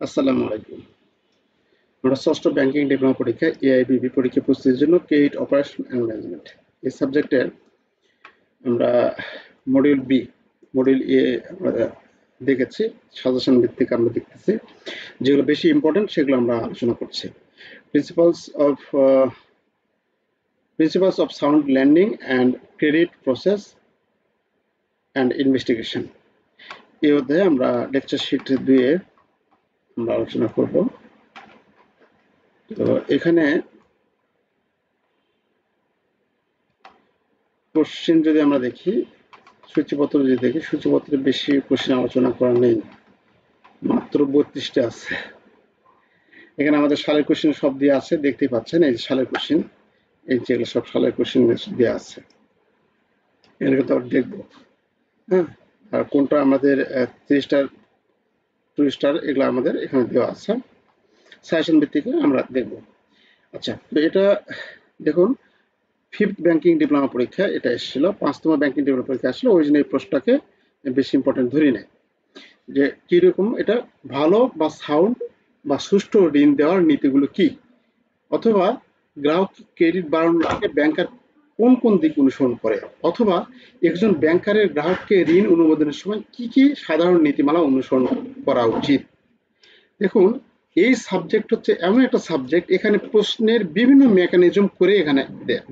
আসসালামু আলাইকুম। আমরা ষষ্ঠ ব্যাংকিং ডিপ্লোমা পরীক্ষা এআইবিবি পরীক্ষা প্রস্তুতির জন্য ক্রেডিট অপারেশন অ্যান্ড ম্যানেজমেন্ট এই সাবজেক্টের আমরা মডিউল বি মডিউল এ আমরা দেখেছি। সাজেশন ভিত্তিক আমরা দেখতেছি, যেগুলো বেশি ইম্পর্টেন্ট সেগুলো আমরা আলোচনা করছি। Principles of sound landing and credit process and investigation, এই অধ্যায়ে আমরা লেকচার শিট 2 আমরা আলোচনা করব। তো এখানে কোশ্চেন যদি আমরা দেখি, সূচিপত্র যদি দেখি, সূচিপত্রে বেশি কোশ্চেন আলোচনা করা নেই, মাত্র 32টা আছে। এখানে আমাদের সালের কোশ্চেন সব দিয়ে আছে, দেখতেই পাচ্ছেন। এই যে সালের কোশ্চেন, এই যেগুলো সব সালের কোশ্চেন দেওয়া আছে, এগুলো তো দেখবো। হ্যাঁ, আর কোনটা আমাদের 3 স্টার 2 স্টার এগুলো আমাদের এখানে দেওয়া আছে, সাজেশন ভিত্তিক আমরা দেখব। আচ্ছা, তো এটা দেখুন, 5th ব্যাংকিং ডিপ্লোমা পরীক্ষা এটা এসেছিল, 5তম ব্যাংকিং ডিপ্লোমা পরীক্ষা আসলে ওই জন্য এই প্রশ্নটাকে বেশি ইম্পর্টেন্ট ধরি নেয় যে কিরকম এটা ভালো বা সাউন্ড বা সুষ্ঠু ঋণ দেওয়ার নীতিগুলো কি, অথবা গ্রাহক ক্রেডিট বাড়ানোর আগে ব্যাংকার কোন কোন দিক অনুসরণ করে, অথবা একজন ব্যাংকারের গ্রাহককে ঋণ অনুমোদনের সময় কি কি সাধারণ নীতিমালা অনুসরণ করা উচিত। দেখুন, এই সাবজেক্ট হচ্ছে এমন একটা সাবজেক্ট, এখানে প্রশ্নের বিভিন্ন মেকানিজম করে এখানে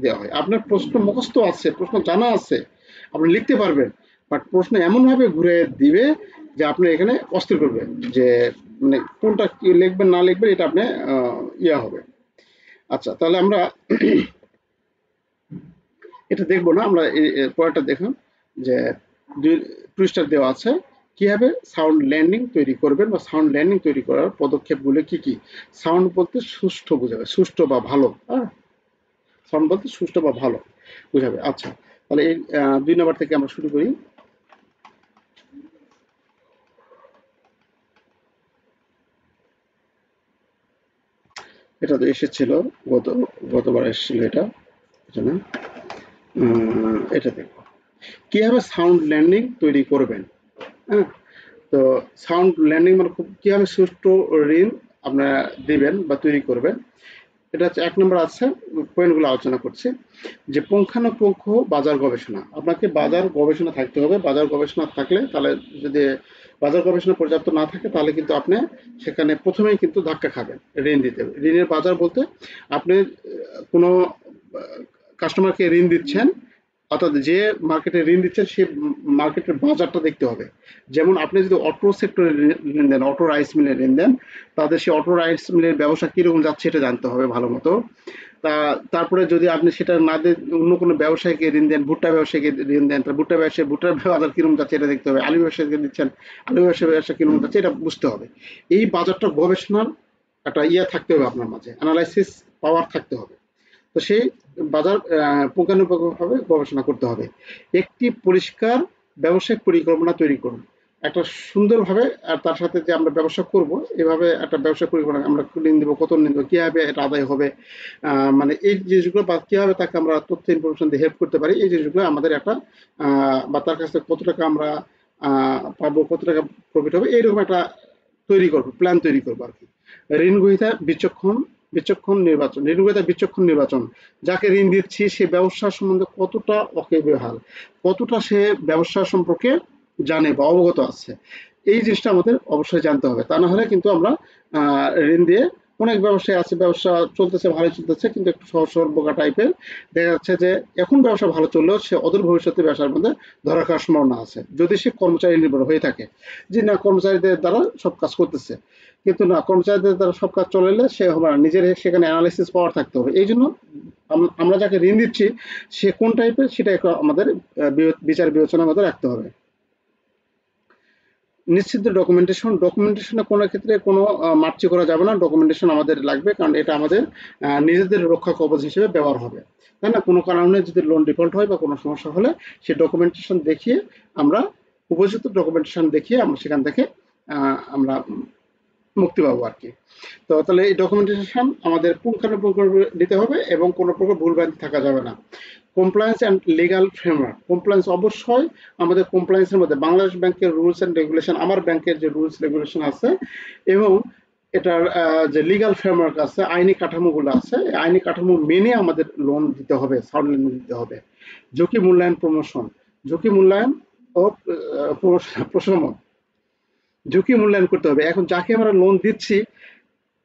দেওয়া হয়। আপনার প্রশ্ন মুখস্থ আছে, প্রশ্ন জানা আছে, আপনি লিখতে পারবেন, বাট প্রশ্ন এমনভাবে ঘুরে দিবে যে আপনি এখানে অস্থির করবে যে মানে কোনটা কি লিখবেন না লিখবেন, এটা আপনি হবে। আচ্ছা, তাহলে আমরা এটা দেখবো না, আমরা পরেরটা দেখুন যে 2 স্টার দেওয়া আছে, কিভাবে সাউন্ড ল্যান্ডিং তৈরি করবেন বা সাউন্ড ল্যান্ডিং তৈরি করার পদক্ষেপগুলো কি কি। সাউন্ড বলতে সুষ্ঠু বোঝাবে, সুষ্ঠু বা ভালো। হ্যাঁ, সাউন্ড বলতে সুষ্ঠু বা ভালো বোঝাবে। আচ্ছা, তাহলে এই 2 নম্বর থেকে আমরা শুরু করি। এটা তো এসেছিল গতবার এসেছিল এটা, এটা দেখবো কিভাবে সাউন্ড ল্যান্ডিং তৈরি করবেন। হ্যাঁ, তো সাউন্ড ল্যান্ডিং মানে খুব কিভাবে সুষ্ঠু ঋণ আপনারা দিবেন বা তৈরি করবেন, এটা হচ্ছে 1 নম্বর আছে। পয়েন্টগুলো আলোচনা করছি যে পুঙ্খানুপুঙ্খ বাজার গবেষণা, আপনাকে বাজার গবেষণা থাকতে হবে। বাজার গবেষণা থাকলে, তাহলে যদি বাজার গবেষণা পর্যাপ্ত না থাকে তাহলে কিন্তু আপনি সেখানে প্রথমেই কিন্তু ধাক্কা খাবেন। ঋণ দিতে হবে, ঋণের বাজার বলতে আপনি কোনো কাস্টমারকে ঋণ দিচ্ছেন, অর্থাৎ যে মার্কেটে ঋণ দিচ্ছেন সেই মার্কেটের বাজারটা দেখতে হবে। যেমন আপনি যদি অটো সেক্টরে ঋণ দেন, অটো রাইস মিলে ঋণ দেন, তাদের সেই অটো রাইস মিলের ব্যবসা কিরকম যাচ্ছে এটা জানতে হবে ভালো মতো। তারপরে যদি আপনি সেটা না দিয়ে অন্য কোনো ব্যবসায়ীকে ঋণ দেন, ভুট্টা ব্যবসায়ীকে ঋণ দেন, তাহলে ভুট্টার বাজার কিরকম যাচ্ছে এটা দেখতে হবে। আলু ব্যবসায়ীকে দিচ্ছেন, আলু ব্যবসা কিরকম যাচ্ছে এটা বুঝতে হবে। এই বাজারটা গবেষণার একটা থাকতে হবে আপনার মাঝে, অ্যানালাইসিস পাওয়ার থাকতে হবে। তো সেই বাজার পুঙ্খানুপুঙ্খভাবে গবেষণা করতে হবে। একটি পরিষ্কার ব্যবসায়িক পরিকল্পনা তৈরি করুন। একটা সুন্দরভাবে, আর তার সাথে যে আমরা ব্যবসা করব, এভাবে একটা ব্যবসা পরিকল্পনা, আমরা ঋণ দেবো, কত ঋণ দেবো, কীভাবে এটা আদায় হবে, মানে এই জিনিসগুলো, বা কীভাবে তাকে আমরা তথ্য ইনফরমেশন দিয়ে হেল্প করতে পারি, এই জিনিসগুলো আমাদের একটা বা তার কাছ থেকে কত টাকা আমরা পাবো, কত টাকা প্রফিট হবে, এইরকম একটা তৈরি করবো, প্ল্যান তৈরি করবো আর কি। ঋণ গ্রহীতা বিচক্ষণ বিচক্ষণ নির্বাচন, ঋণ গ্রহীতা বিচক্ষণ নির্বাচন, যাকে ঋণ দিচ্ছি সে ব্যবসা সম্বন্ধে কতটা ওয়াকিবহাল, কতটা সে ব্যবসা সম্পর্কে জানে বা অবগত আছে, এই জিনিসটা আমাদের অবশ্যই জানতে হবে। তা না হলে কিন্তু আমরা ঋণ দিয়ে, অনেক ব্যবসায়ী আছে, ব্যবসা চলতেছে, ভালো চলতেছে, কিন্তু একটু সহজ সরল বোকা টাইপের, দেখা যাচ্ছে যে এখন ব্যবসা ভালো চললেও সে অদূর ভবিষ্যতে ব্যবসার মধ্যে ধরা খাওয়ার সম্ভাবনা আছে, যদি সে কর্মচারী নির্ভর হয়ে থাকে, যে না কর্মচারীদের দ্বারা সব কাজ করতেছে। কিন্তু না, কর্মচারীদের দ্বারা সব কাজ চলে সে হবে না, নিজের সেখানে অ্যানালাইসিস পাওয়ার থাকতে হবে। এই জন্য আমরা যাকে ঋণ দিচ্ছি সে কোন টাইপের, সেটা একটু আমাদের বিচার বিবেচনার মধ্যে রাখতে হবে। নিশ্চিত ডকুমেন্টেশনে কোনো ক্ষেত্রে কোনো মার্চি করা যাবে না, ডকুমেন্টেশন আমাদের লাগবে, কারণ এটা আমাদের নিজেদের রক্ষা কবচ হিসেবে ব্যবহার হবে, তাই না। কোনো কারণে যদি লোন ডিফল্ট হয় বা কোনো সমস্যা হলে সে ডকুমেন্টেশন দেখিয়ে আমরা, উপযুক্ত ডকুমেন্টেশন দেখিয়ে আমরা সেখান থেকে আমরা মুক্তি পাবো আর কি। তো তাহলে এই ডকুমেন্টেশন আমাদের পুঙ্খানুপুঙ্খ দিতে হবে এবং কোনো প্রকার ভুলভ্রান্তি থাকা যাবে না। Compliance and legal framework. Compliance অবশ্যই আমাদের কমপ্লায়েন্সের মধ্যে বাংলাদেশ ব্যাংকের রুলস অ্যান্ড রেগুলেশন, আমার ব্যাংকের যে রুলস রেগুলেশন আছে এবং এটার যে লিগাল ফ্রেমওয়ার্ক আছে, আইনি কাঠামোগুলো আছে, আইনি কাঠামো মেনে আমাদের লোন দিতে হবে, সাউন্ড লোন দিতে হবে। ঝুঁকি মূল্যায়ন প্রমোশন, ঝুঁকি মূল্যায়ন ও প্রশমন, ঝুঁকি মূল্যায়ন করতে হবে। এখন যাকে আমরা লোন দিচ্ছি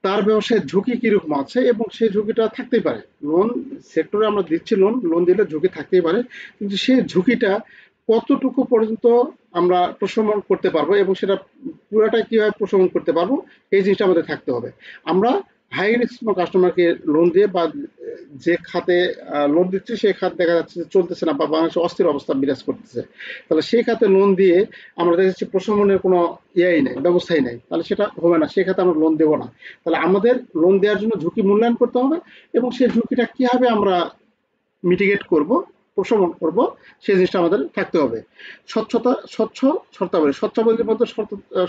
তার ব্যবসায় ঝুঁকি কিরকম আছে এবং সেই ঝুঁকিটা থাকতেই পারে। লোন সেক্টরে আমরা দিচ্ছি, লোন দিলে ঝুঁকি থাকতেই পারে, কিন্তু সেই ঝুঁকিটা কতটুকু পর্যন্ত আমরা প্রশমন করতে পারবো এবং সেটা পুরোটা কিভাবে প্রশমন করতে পারবো, এই জিনিসটা আমাদের থাকতে হবে। আমরা হাই রিস্ক কাস্টমারকে লোন দিয়ে বা যে খাতে লোন দিচ্ছি সেই খাত দেখা যাচ্ছে যে চলতেছে না বা বাংলাদেশে অস্থির অবস্থা বিরাজ করতেছে, তাহলে সেই খাতে লোন দিয়ে আমরা দেখা যাচ্ছে প্রশমনের কোনো ইয়েই নেই, ব্যবস্থাই নেই, তাহলে সেটা হবে না, সেই খাতে আমরা লোন দেবো না। তাহলে আমাদের লোন দেওয়ার জন্য ঝুঁকি মূল্যায়ন করতে হবে এবং সেই ঝুঁকিটা কিভাবে আমরা মিটিগেট করব, প্রশমন করব, সেই জিনিসটা আমাদের থাকতে হবে। স্বচ্ছ শর্তাবলী, শর্তাবলীর মধ্যে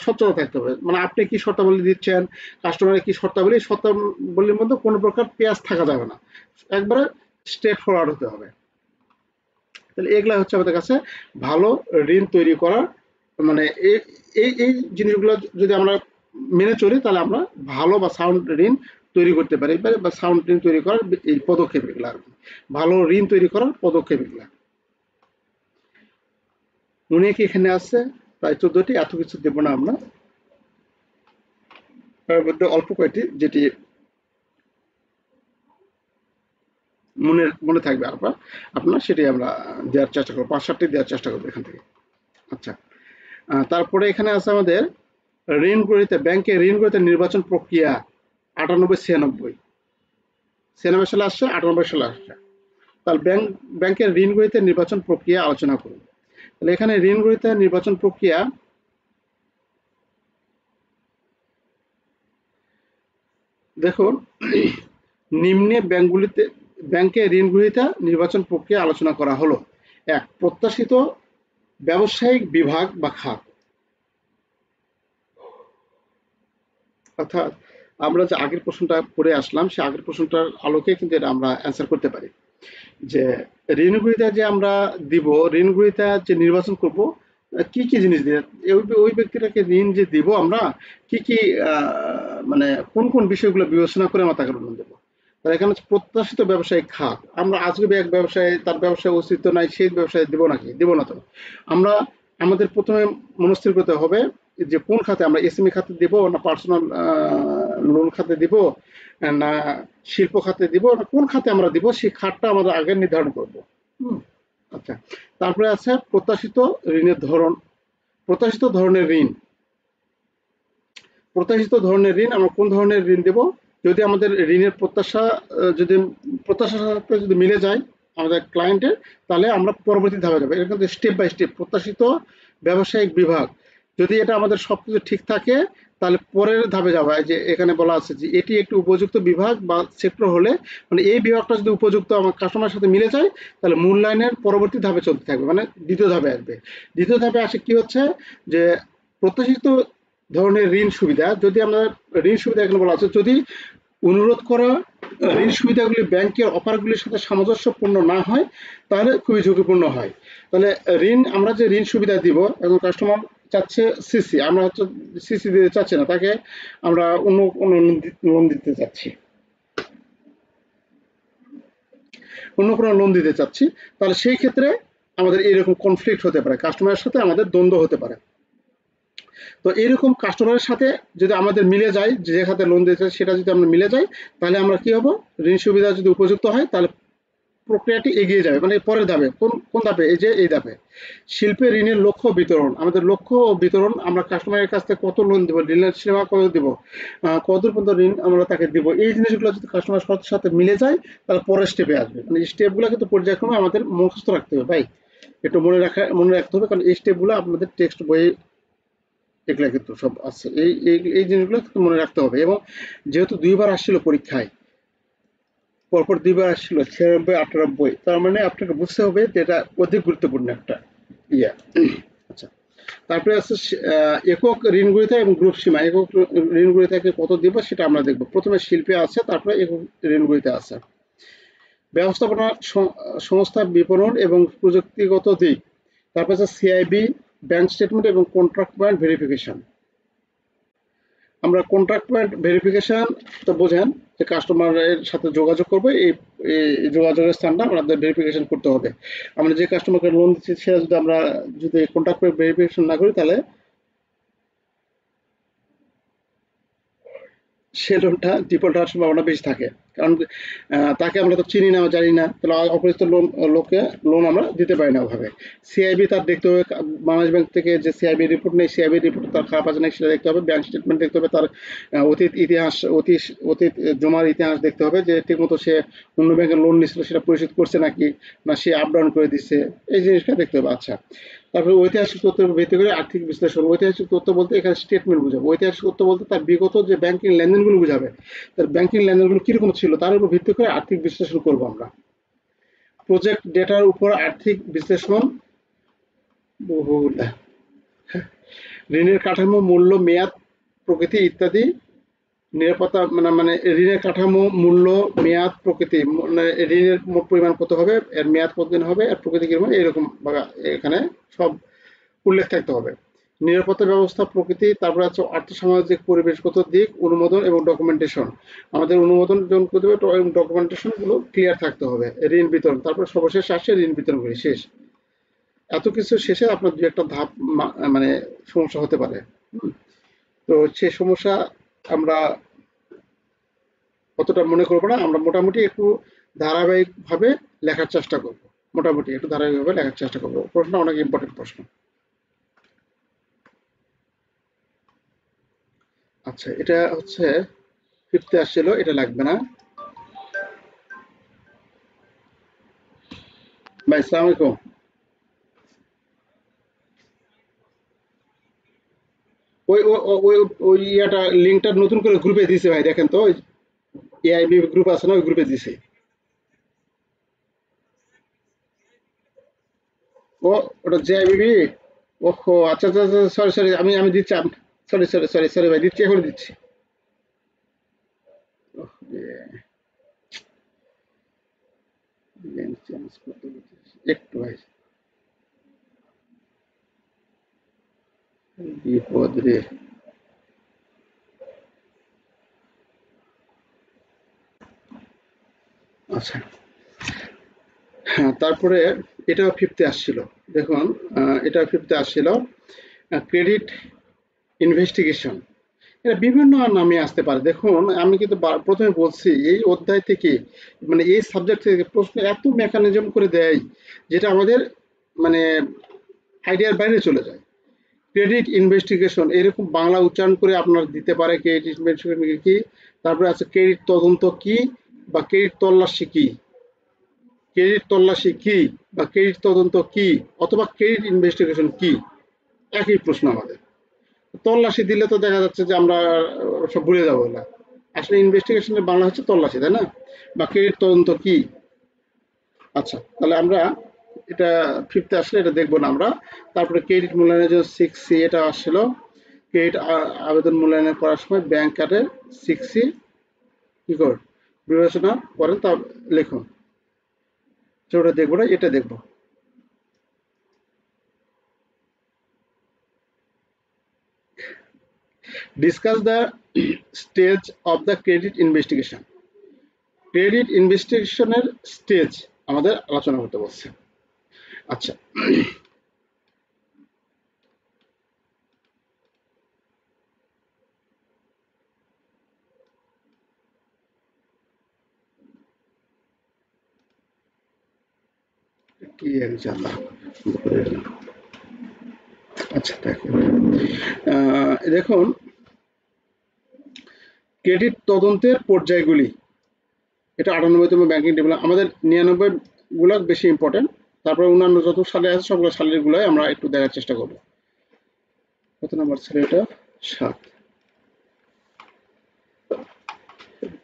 স্বচ্ছতা থাকতে হবে। মানে আপনি কি শর্তাবলী দিচ্ছেন, কাস্টমারের কি শর্তাবলী, শর্তাবলীর মধ্যে কোনো প্রকার পেঁয়াজ থাকা যাবে না, একবারে স্ট্রেট ফরওয়ার্ড হতে হবে। তাহলে এগুলা হচ্ছে আমাদের কাছে ভালো ঋণ তৈরি করার মানে এই জিনিসগুলো যদি আমরা মেনে চলি তাহলে আমরা ভালো বা সাউন্ড ঋণ তৈরি করতে পারি বা সাউন্ড ঋণ তৈরি করার এই পদক্ষেপ এগুলো আর কি, ভালো ঋণ তৈরি করার পদক্ষেপ এগুলা। মনে কি এখানে আছে প্রায় 14টি, এত কিছু দেব না আমরা, তার মধ্যে অল্প কয়েকটি যেটি মনে থাকবে আপনার সেটি আমরা দেওয়ার চেষ্টা করবো, 5-7টি দেওয়ার চেষ্টা করবো এখান থেকে। আচ্ছা, তারপরে এখানে আছে আমাদের ঋণ গ্রহীতা, ব্যাংকে ঋণ গ্রহীতা নির্বাচন প্রক্রিয়া 98-96 সালে আসছে, 98 সালে আসছে। তাহলে ব্যাংকের ঋণ গ্রহীতা নির্বাচন প্রক্রিয়া আলোচনা করুন। তাহলে এখানে ঋণ গ্রহীতা নির্বাচন প্রক্রিয়া, দেখুন নিম্নে ব্যাংকে ঋণ গ্রহীতা নির্বাচন প্রক্রিয়া আলোচনা করা হলো। 1, প্রত্যাশিত ব্যবসায়িক বিভাগ বা খাত, অর্থাৎ আমরা যে আগের প্রশ্নটা পড়ে আসলাম সেই আগের প্রশ্নটার আলোকে কিন্তু এটা আমরা অ্যান্সার করতে পারি যে ঋণ গ্রহীতা যে আমরা দিব, ঋণ গ্রহীতা যে নির্বাচন করব কি কি জিনিস দিয়ে, ওই ব্যক্তিটাকে ঋণ যে দিব আমরা কি কি মানে কোন কোন বিষয়গুলো বিবেচনা করে আমরা তাকে লোন দেবো। তাহলে এখানে প্রত্যাশিত ব্যবসায়িক খাত, আমরা আজকে এক ব্যবসায় তার ব্যবসায় অস্তিত্ব নাই সেই ব্যবসায় দিব নাকি, দিব না। তো আমরা আমাদের প্রথমে মনস্থির করতে হবে যে কোন খাতে আমরা, এসএমই খাতে দিব না পার্সোনাল লোন খাতে দিব না শিল্প খাতে দিব না কোন খাতে আমরা দিব, সেই খাতটা আমরা আগে নির্ধারণ করব। আচ্ছা, তারপরে আছে প্রত্যাশিত ঋণের ধরন, প্রত্যাশিত ধরনের ঋণ, প্রত্যাশিত ধরনের ঋণ আমরা কোন ধরনের ঋণ দেব, যদি আমাদের ঋণের প্রত্যাশার সাথে যদি মিলে যায় আমাদের ক্লায়েন্টের, তাহলে আমরা পরবর্তী ধাপে যাবো। এটা কিন্তু স্টেপ বাই স্টেপ। প্রত্যাশিত ব্যবসায়িক বিভাগ, যদি এটা আমাদের সবকিছু ঠিক থাকে তাহলে পরের ধাপে যাওয়া, যে এখানে বলা আছে যে এটি একটি উপযুক্ত বিভাগ বা সেক্টর হলে, মানে এই বিভাগটা যদি উপযুক্ত আমার কাস্টমারের সাথে মিলে যায় তাহলে মূল্যায়নের পরবর্তী ধাপে চলতে থাকবে, মানে দ্বিতীয় ধাপে আসবে। দ্বিতীয় ধাপে আসে কি হচ্ছে যে প্রত্যাশিত ধরনের ঋণ সুবিধা, যদি আমরা ঋণ সুবিধা এখানে বলা আছে যদি অনুরোধ করা ঋণ সুবিধাগুলি ব্যাংকের অফারগুলির সাথে সামঞ্জস্যপূর্ণ না হয় তাহলে খুবই ঝুঁকিপূর্ণ হয়। তাহলে আমরা যে ঋণ সুবিধা দিব, এবং কাস্টমার চাচ্ছে সিসি, আমরা হচ্ছে সিসি দিতে চাচ্ছি না, তাকে আমরা অন্য কোনো লোন দিতে চাচ্ছি, অন্য কোনো লোন দিতে চাচ্ছি, তাহলে সেই ক্ষেত্রে আমাদের এরকম কনফ্লিক্ট হতে পারে, কাস্টমারের সাথে আমাদের দ্বন্দ্ব হতে পারে। তো এরকম কাস্টমারের সাথে যদি আমাদের মিলে যায়, যে খাতে লোন দিতে সেটা যদি আমরা মিলে যায়, তাহলে আমরা কি হবো, ঋণ সুবিধা যদি উপযুক্ত হয় তাহলে প্রক্রিয়াটি এগিয়ে যাবে, মানে পরের ধাপে। কোন ধাপে, এই ধাপে শিল্পে ঋণের লক্ষ্য বিতরণ, আমাদের লক্ষ্য ও বিতরণ, আমরা কাস্টমারের কাছ থেকে কত লোন দিব, ঋণের সীমা কত দিব, কত পর্যন্ত ঋণ আমরা তাকে দিব, এই জিনিসগুলো যদি কাস্টমার সাথে মিলে যায় তাহলে পরের স্টেপে আসবে। মানে এই স্টেপগুলো কিন্তু পর্যায়ক্রমে আমাদের মুখস্থ রাখতে হবে ভাই, একটু মনে রাখতে হবে, কারণ এই স্টেপগুলো আপনাদের টেক্সট বইয়ে এগুলা কিন্তু সব আছে, এই জিনিসগুলো কিন্তু মনে রাখতে হবে। এবং যেহেতু 2বার আসছিল পরীক্ষায়, পরপর 2বার আসছিল 96-98, তার মানে আপনাকে বুঝতে হবে যে এটা অধিক গুরুত্বপূর্ণ একটা ইয়া। আচ্ছা, তারপরে আছে একক ঋণ গ্রহীতা এবং গ্রুপ সীমা, একক ঋণ গ্রহীতাকে কত দিব সেটা আমরা দেখব। প্রথমে শিল্পে আছে, তারপরে একক ঋণ গ্রহীতা আছে। ব্যবস্থাপনা সংস্থা, বিপণন এবং প্রযুক্তিগত দিক। তারপর হচ্ছে সিআইবি, ব্যাংক স্টেটমেন্ট এবং কন্ট্রাক্ট পয়েন্ট ভেরিফিকেশন। আমরা কন্ট্রাক্ট পয়েন্ট ভেরিফিকেশন তো বোঝেন যে কাস্টমারের সাথে যোগাযোগ করবে, এই যোগাযোগের স্থানটা আমাদের ভেরিফিকেশন করতে হবে। আমরা যে কাস্টমারকে লোন দিচ্ছি সেটা যদি আমরা কন্ট্রাক্ট পয়েন্ট ভেরিফিকেশন না করি, তাহলে সে লোনটা ডিফল্ট হওয়ার সম্ভাবনা বেশি থাকে। কারণ তাকে আমরা তো চিনি না, জানি না, তাহলে অপরিচিত লোককে লোন আমরা দিতে পারি না ওভাবে। সিআইবি তার দেখতে হবে, বাংলাদেশ ব্যাংক থেকে যে সিআইবি রিপোর্ট নেই, সিআইবি রিপোর্ট তার খারাপ আছে নাকি সেটা দেখতে হবে। ব্যাংক স্টেটমেন্ট দেখতে হবে, তার অতীত ইতিহাস, অতীত জমার ইতিহাস দেখতে হবে, যে ঠিকমতো সে অন্য ব্যাংকের লোন নিচ্ছিল সেটা পরিশোধ করছে নাকি, না সে আপ ডাউন করে দিচ্ছে, এই জিনিসটা দেখতে হবে। আচ্ছা, তারপরে ঐতিহাসিক তথ্যের ভিত্তি করে আর্থিক বিশ্লেষণ। ঐতিহাসিক তথ্য বলতে এখানে স্টেটমেন্ট বোঝাবে। ঐতিহাসিক তথ্য বলতে তার বিগত যে ব্যাংকিং লেনদেনগুলো বোঝাবে, তার ব্যাংকিং লেনদেনগুলো কিরকম ছিল তার উপর ভিত্তি করে আর্থিক বিশ্লেষণ করব আমরা। প্রজেক্ট ডেটার উপর আর্থিক বিশ্লেষণ, বহুলা ঋণের কাঠামো, মূল্য, মেয়াদ, প্রকৃতি ইত্যাদি। নিরাপত্তা মানে ঋণের কাঠামো, মূল্য, মেয়াদ, প্রকৃতি, ঋণের মোট পরিমাণ কত হবে, এর মেয়াদ কতদিন হবে, এর প্রকৃতি কিরকম, এরকম এখানে সব উল্লেখ থাকতে হবে। নিরাপত্তা ব্যবস্থা, প্রকৃতি, তারপরে আছে আর্থসামাজিক পরিবেশগত দিক, অনুমোদন এবং ডকুমেন্টেশন। আমাদের অনুমোদন যখন করতে হবে এবং ডকুমেন্টেশন গুলো ক্লিয়ার থাকতে হবে। ঋণ বিতরণ, তারপর সর্বশেষ আসে ঋণ বিতরণ করি, শেষ। এত কিছু শেষে আপনার দু একটা ধাপ মানে সমস্যা হতে পারে। তো সে সমস্যা আমরা অতটা মনে করবো না, আমরা মোটামুটি একটু ধারাবাহিকভাবে লেখার চেষ্টা করব। মোটামুটি একটু ধারাবাহিকভাবে লেখার চেষ্টা করবো। প্রশ্ন অনেক ইম্পর্টেন্ট প্রশ্ন। আচ্ছা, এটা হচ্ছে ফিফথে আসছিল, এটা লাগবে না। ভাই আসসালামু আলাইকুম। ওই ওই ওই ইয়াটা লিঙ্কটা নতুন করে গ্রুপে দিয়েছে ভাই, দেখেন তো, এআইবি গ্রুপ আছে না, ওই গ্রুপে দিয়েছে। ও, ওটা জেআইবিবি। ওহো, আচ্ছা আচ্ছা আচ্ছা, সরি সরি, আমি আমি দিচ্ছি। সরি সরি সরি সরি ভাই, দিচ্ছি, এখন দিচ্ছি। ওহ, লিঙ্ক চেঞ্জ করতে বলতেছি। একটু ভাই, বিপদ রে। আচ্ছা, হ্যাঁ, তারপরে এটাও ফিফথে আসছিল। দেখুন, এটা ফিফথে আসছিল, ক্রেডিট ইনভেস্টিগেশন। এটা বিভিন্ন নামে আসতে পারে। দেখুন, আমি কিন্তু প্রথমে বলছি এই অধ্যায় থেকে, মানে এই সাবজেক্ট থেকে প্রশ্ন এত মেকানিজম করে দেয়, যেটা আমাদের মানে আইডিয়ার বাইরে চলে যায়। ক্রেডিট ইনভেস্টিগেশন এরকম বাংলা উচ্চারণ করে আপনার দিতে পারে, ক্রেডিট ইনভেস্টিগেশন কি। তারপরে আছে ক্রেডিট তদন্ত কি, বা ক্রেডিট তল্লাশি কি, ক্রেডিট তল্লাশি কি, বা ক্রেডিট তদন্ত কি, অথবা ক্রেডিট ইনভেস্টিগেশন কি। একই প্রশ্ন আমাদের। তল্লাশি দিলে তো দেখা যাচ্ছে যে আমরা সব ভুলে যাবো না। আসলে ইনভেস্টিগেশনের বাংলা হচ্ছে তল্লাশি, তাই না? বা ক্রেডিট তদন্ত কি। আচ্ছা, তাহলে আমরা এটা ফিফথে আসলে এটা দেখবো না আমরা। তারপরে ক্রেডিট মূল্যায়নের জন্য 6C এটা আসছিল। ক্রেডিট আবেদন মূল্যায়ন করার সময় ব্যাংক কার্ডের 6C কি করে বিবেচনা করেন তা লিখুন। ওটা দেখবো না, এটা দেখবো। Discuss the stage of the credit investigation. ক্রেডিট ইনভেস্টিগেশনের স্টেজ আমাদের আলোচনা করতে বলছে। আচ্ছা, কি এক্সাম। আচ্ছা, দেখুন, ক্রেডিট তদন্তের পর্যায়গুলি, এটা 98তম ব্যাংকিং ডেভেলপ, আমাদের 99 গুলো বেশি ইম্পর্টেন্ট। তারপরে অন্যান্য যত সালে আছে সবগুলো সালের গুলাই আমরা একটু দেখার চেষ্টা করব। কত নাম্বার ছিল এটা? 7।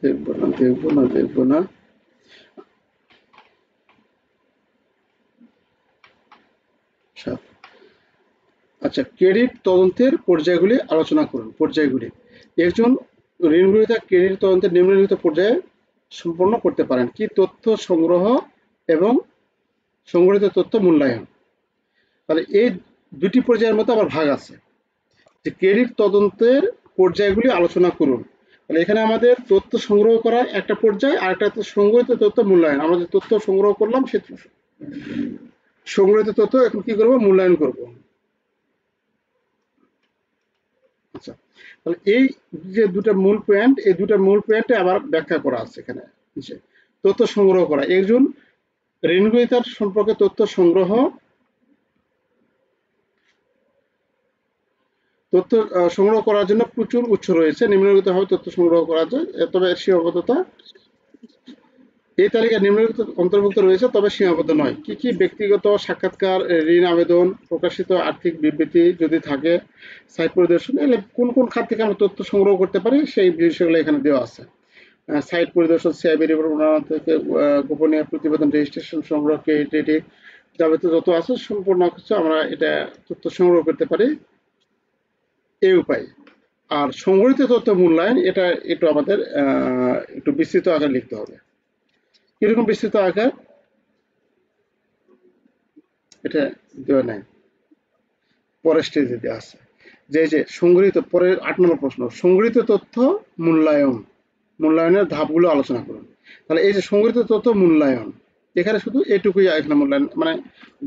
দেখবো না দেখবো না দেখবো না। আচ্ছা, ক্রেডিট তদন্তের পর্যায়গুলি আলোচনা করুন। পর্যায়গুলি, একজন ঋণ গ্রহীতা ক্রেডিট তদন্তের নিম্নলিখিত পর্যায়ে সম্পন্ন করতে পারেন। কি? তথ্য সংগ্রহ এবং সংগঠিত তথ্য মূল্যায়ন। তাহলে এই দুটি পর্যায়ের মধ্যে আবার ভাগ আছে, যে ক্রেডিট তদন্তের পর্যায়গুলি আলোচনা করুন। তাহলে এখানে আমাদের তথ্য সংগ্রহ করা একটা পর্যায়, আর একটা সংগঠিত তথ্য মূল্যায়ন। আমরা যে তথ্য সংগ্রহ করলাম সে সংগঠিত তথ্য এখন কি করব? মূল্যায়ন করব। আচ্ছা, তাহলে এই যে দুটা মূল পয়েন্ট, এই দুটা মূল পয়েন্টে আবার ব্যাখ্যা করা আছে এখানে। তথ্য সংগ্রহ করা, একজন ঋণ গ্রহীতার সম্পর্কে তথ্য সংগ্রহ, তথ্য সংগ্রহ করার জন্য প্রচুর উৎস রয়েছে। নিম্নলিখিতভাবে তথ্য সংগ্রহ করা যায়, তবে সীমাবদ্ধতা। এই তালিকায় নিম্নলিখিত অন্তর্ভুক্ত রয়েছে, তবে সীমাবদ্ধ নয়। কি কি? ব্যক্তিগত সাক্ষাৎকার, ঋণ আবেদন, প্রকাশিত আর্থিক বিবৃতি যদি থাকে, সাইট পরিদর্শন। এগুলো কোন কোন খাত থেকে আমরা তথ্য সংগ্রহ করতে পারি সেই বিষয়গুলো এখানে দেওয়া আছে। সাইট পরিদর্শন, সিআইবি রিপোর্ট থেকে গোপনীয় প্রতিবেদন, রেজিস্ট্রেশন, সংগ্রহ, ক্রেডিট যাবতীয় যত আছে সম্পূর্ণ কিছু আমরা এটা তথ্য সংগ্রহ করতে পারি এই উপায়। আর সংগঠিত তথ্য মূল্যায়ন, এটা একটু আমাদের একটু বিস্তৃত আকার লিখতে হবে। কিরকম বিস্তৃত আকার? এটা দেওয়া নাই, পরের স্টেজে দেওয়া আছে। যে সংগঠিত, পরের ৮ নম্বর প্রশ্ন, সংগঠিত তথ্য মূল্যায়ন, মূল্যায়নের ধাপগুলো আলোচনা করুন। তাহলে এই যে সংগঠিত তথ্য মূল্যায়ন, এখানে শুধু এটুকুই এখানে মূল্যায়ন মানে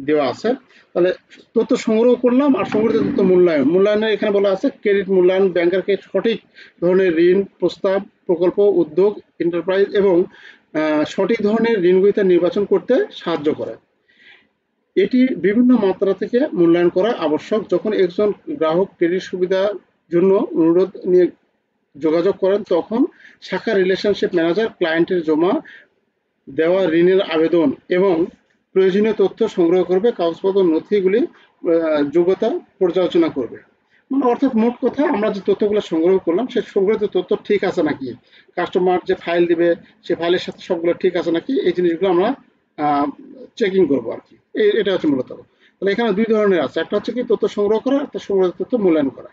দেওয়া আছে। তাহলে তথ্য সংগ্রহ করলাম আর সংগঠিত তথ্য মূল্যায়ন। মূল্যায়নের এখানে বলা আছে ক্রেডিট মূল্যায়ন ব্যাংকারকে সঠিক ধরনের ঋণ প্রস্তাব, প্রকল্প, উদ্যোগ, এন্টারপ্রাইজ এবং সঠিক ধরনের ঋণ গ্রহীতা নির্বাচন করতে সাহায্য করে। এটি বিভিন্ন মাত্রা থেকে মূল্যায়ন করা আবশ্যক। যখন একজন গ্রাহক ক্রেডিট সুবিধার জন্য অনুরোধ নিয়ে যোগাযোগ করেন, তখন শাখা রিলেশনশিপ ম্যানেজার ক্লায়েন্টের জমা দেওয়া ঋণের আবেদন এবং প্রয়োজনীয় তথ্য সংগ্রহ করবে, কাগজপত্র নথিগুলি যোগ্যতা পর্যালোচনা করবে। মানে অর্থাৎ মোট কথা, আমরা যে তথ্যগুলো সংগ্রহ করলাম সেই সংগ্রহিত তথ্য ঠিক আছে নাকি, কাস্টমার যে ফাইল দিবে সে ফাইলের সাথে সবগুলো ঠিক আছে নাকি, এই জিনিসগুলো আমরা চেকিং করবো আর কি। এটা হচ্ছে মূলত। তাহলে এখানে দুই ধরনের আছে, একটা হচ্ছে কি তথ্য সংগ্রহ করা, একটা সংগ্রহিত তথ্য মূল্যায়ন করা।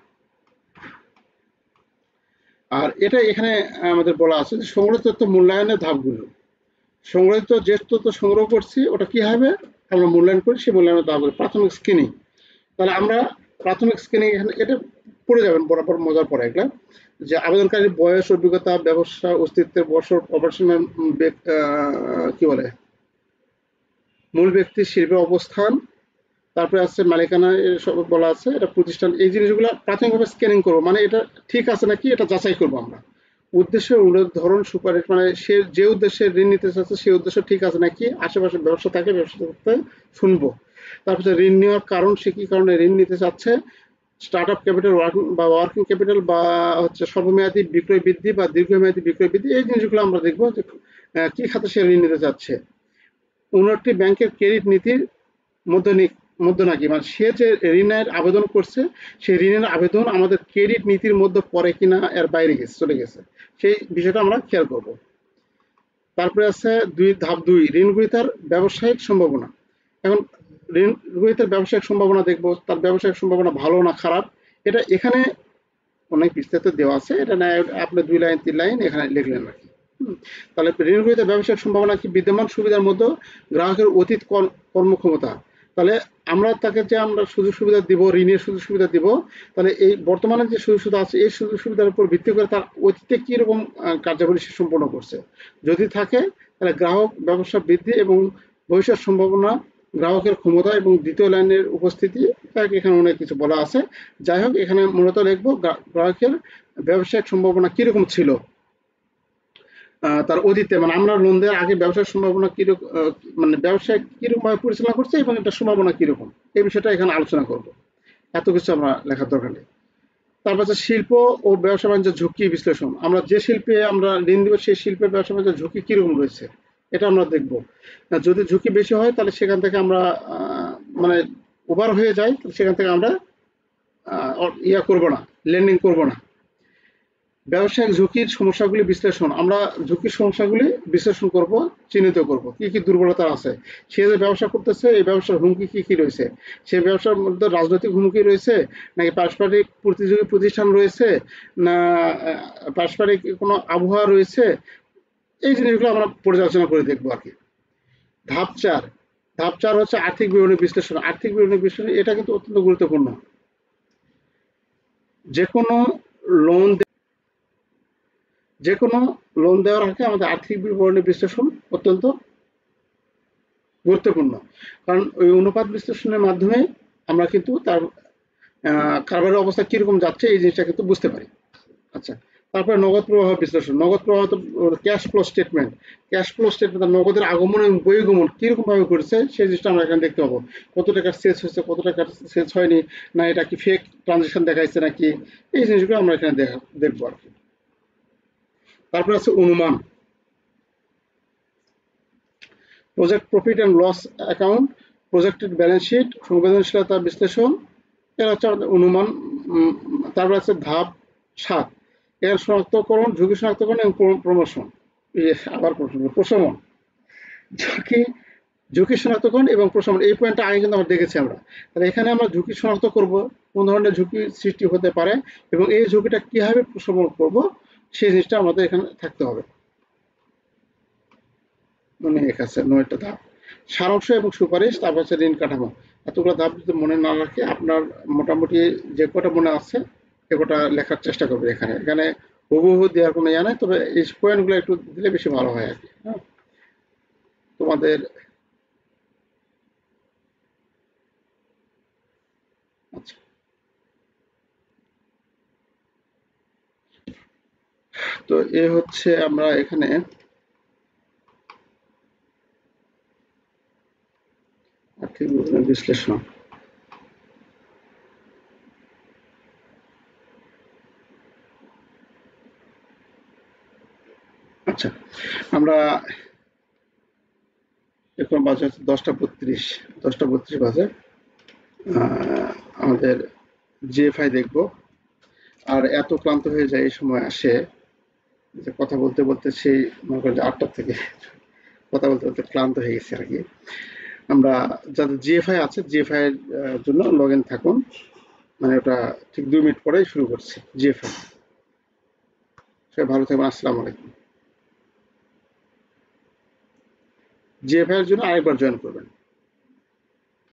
আর এটা এখানে আমাদের বলা আছে যে সংগ্রহিত তথ্য মূল্যায়নের ধাপগুলো। সংগ্রহিত যে তথ্য সংগ্রহ করছি ওটা কি হবে, আমরা মূল্যায়ন করি, সেই মূল্যায়নের ধাপগুলো। প্রাথমিক স্ক্রিনিং, তাহলে আমরা প্রাথমিক স্ক্রিনিং এখানে এটা পড়ে যাবেন বরাবর, মজার পরে এগুলা, যে আবেদনকারীর বয়স, অভিজ্ঞতা, ব্যবসা অস্তিত্বের বছর, অপারেশনাল কি বলে মূল ব্যক্তির শিল্পের অবস্থান, তারপরে আছে মালিকানা, সব বলা আছে, এটা প্রতিষ্ঠান। এই জিনিসগুলো প্রাথমিকভাবে স্ক্যানিং করবো, মানে এটা ঠিক আছে নাকি এটা যাচাই করবো আমরা। উদ্দেশ্য, অনুরোধ, ধরন, সুপারিশ, মানে সে যে উদ্দেশ্যে ঋণ নিতে চাচ্ছে সেই উদ্দেশ্য ঠিক আছে নাকি, আশেপাশে ব্যবসা থাকে, ব্যবসা করতে শুনবো। তারপরে ঋণ নেওয়ার কারণ, সে কি কারণে ঋণ নিতে চাচ্ছে, স্টার্ট আপ ক্যাপিটাল বা ওয়ার্কিং ক্যাপিটাল বা হচ্ছে স্বল্পমেয়াদী বিক্রয় বৃদ্ধি বা দীর্ঘমেয়াদী বিক্রয় বৃদ্ধি, এই জিনিসগুলো আমরা দেখবো যে কি খাতে সে ঋণ নিতে চাচ্ছে। 59টি ব্যাংকের ক্রেডিট নীতির মধ্যে নাকি, মানে সে যে ঋণের আবেদন করছে সেই ঋণের আবেদন আমাদের ক্রেডিট নীতির মধ্যে পড়ে কিনা, এর বাইরে গেছে, চলে গেছে, সেই বিষয়টা আমরা খেয়াল করব। তারপরে আছে ধাপ 2, ঋণ গ্রহীতার ব্যবসায়িক সম্ভাবনা। এখন ঋণ গ্রহীতার ব্যবসায়িক সম্ভাবনা দেখব, তার ব্যবসায়িক সম্ভাবনা ভালো না খারাপ, এটা এখানে অনেক বিস্তারিত দেওয়া আছে, এটা না আপনি 2 লাইন 3 লাইন এখানে লিখলেন নাকি। তাহলে ঋণ গ্রহীতার ব্যবসায়িক সম্ভাবনা কি, বিদ্যমান সুবিধার মধ্যে গ্রাহকের অতীত কর্মক্ষমতা। তাহলে আমরা তাকে যে আমরা সুযোগ সুবিধা দিব, ঋণের সুযোগ সুবিধা দিব, তাহলে এই বর্তমানে যে সুযোগ সুবিধা আছে এই সুযোগ সুবিধার উপর ভিত্তি করে তার অতীতে কিরকম কার্যাবলী সে সম্পন্ন করছে। যদি থাকে তাহলে গ্রাহক ব্যবসা বৃদ্ধি এবং ভবিষ্যৎ সম্ভাবনা, গ্রাহকের ক্ষমতা এবং দ্বিতীয় লাইনের উপস্থিতি, এখানে অনেক কিছু বলা আছে। যাই হোক, এখানে মূলত লিখবো গ্রাহকের ব্যবসায়িক সম্ভাবনা কিরকম ছিল তার অতীতে, মানে আমরা লোন দেওয়ার আগে ব্যবসার সম্ভাবনা কিরকম, মানে ব্যবসায় কিরকম ভাবে পরিচালনা করছে এবং এটা সম্ভাবনা কিরকম, এই বিষয়টা এখানে আলোচনা করব। এত কিছু আমরা লেখার দরকার নেই। তারপর হচ্ছে শিল্প ও ব্যবসা বাণিজ্য ঝুঁকি বিশ্লেষণ। আমরা যে শিল্পে আমরা ঋণ দিব সেই শিল্পের ব্যবসা বাণিজ্য ঝুঁকি কিরকম রয়েছে এটা আমরা দেখব। যদি ঝুঁকি বেশি হয় তাহলে সেখান থেকে আমরা মানে ওভার হয়ে যায়, সেখান থেকে আমরা করব না, লেন্ডিং করব না। ব্যবসায়িক ঝুঁকির সমস্যাগুলি বিশ্লেষণ, আমরা ঝুঁকির সমস্যাগুলি বিশ্লেষণ করব, চিহ্নিত করব কি কি দুর্বলতা আছে, সে যে ব্যবসা করতেছে এই ব্যবসার হুমকি কি কি রয়েছে, সে ব্যবসার মধ্যে রাজনৈতিক হুমকি রয়েছে নাকি পারস্পরিক প্রতিযোগী প্রতিষ্ঠান রয়েছে, না পারস্পরিক কোনো আবহাওয়া রয়েছে, এই জিনিসগুলো আমরা পর্যালোচনা করে দেখবো আর কি। ধাপ 4, ধাপ 4 হচ্ছে আর্থিক বিবরণী বিশ্লেষণ। আর্থিক বিবরণী বিশ্লেষণ এটা কিন্তু অত্যন্ত গুরুত্বপূর্ণ। যে কোনো লোন দেওয়ার আগে আমাদের আর্থিক বিবরণী বিশ্লেষণ অত্যন্ত গুরুত্বপূর্ণ। কারণ ওই অনুপাত বিশ্লেষণের মাধ্যমে আমরা কিন্তু তার কারবারের অবস্থা কিরকম যাচ্ছে এই জিনিসটা কিন্তু বুঝতে পারি। আচ্ছা, তারপরে নগদ প্রবাহ বিশ্লেষণ। নগদ প্রবাহ তো cash flow statement. Cash flow statement নগদের আগমন এবং বহির্গমন কিরকম ভাবে করেছে সেই জিনিসটা আমরা এখানে দেখতে পাবো। কত টাকার সেলস হয়েছে, কত টাকার সেলস হয়নি, না এটা কি ফেক ট্রানজাকশন দেখাইছে নাকি, এই জিনিসগুলো আমরা এখানে দেখবো আর কি। তারপরে আছে অনুমান। Project profit and loss account, projected balance sheet, সংবেদনশীলতা বিশ্লেষণ, এরা হচ্ছে আমাদের অনুমান। তারপর আছে ধাপ 7, এর শনাক্তকরণ, ঝুঁকি শনাক্তকরণ এবং প্রমোশন, আবার প্রশমন। ঝুঁকি ঝুঁকি শনাক্তকরণ এবং প্রশমন, এই পয়েন্টটা আগে কিন্তু আমরা দেখেছি আমরা। তাহলে এখানে আমরা ঝুঁকি শনাক্ত করব, কোন ধরনের ঝুঁকি সৃষ্টি হতে পারে এবং এই ঝুঁকিটা কিভাবে প্রশমন করব সেই জিনিসটা আমাদের এখানে থাকতে হবে। মনে আছে 9টা ধাপ। সারাংশ এবং সুপারিশ, তারপর হচ্ছে ঋণ কাঠামো। এতগুলো ধাপ যদি মনে না রাখে, আপনার মোটামুটি যে কটা মনে আছে এ কটা লেখার চেষ্টা করবে। এখানে এখানে হুবহু দেওয়ার কোনো ইয়া নাই, তবে এই পয়েন্টগুলো একটু দিলে বেশি ভালো হয় আর কি। হ্যাঁ, তোমাদের আচ্ছা, তো এ হচ্ছে আমরা এখানে আর্থিক বিশ্লেষণ। আচ্ছা, আমরা এখন বাজে হচ্ছে 10টা 32, 10টা 32 বাজে। আমাদের জিএফআই দেখব। আর এত ক্লান্ত হয়ে যায় এই সময় আসে যে কথা বলতে বলতে সেই মনে করেন যে 8টা থেকে কথা বলতে বলতে ক্লান্ত হয়ে গেছে আর কি। আমরা যাদের জিএফআই আছে জিএফআই এর জন্য লগ ইন থাকুন, মানে ওটা ঠিক 2 মিনিট পরেই শুরু করছি জিএফআই। সবাই ভালো থাকবেন, আসসালামু আলাইকুম। জিএফআই এর জন্য আরেকবার জয়েন করবেন।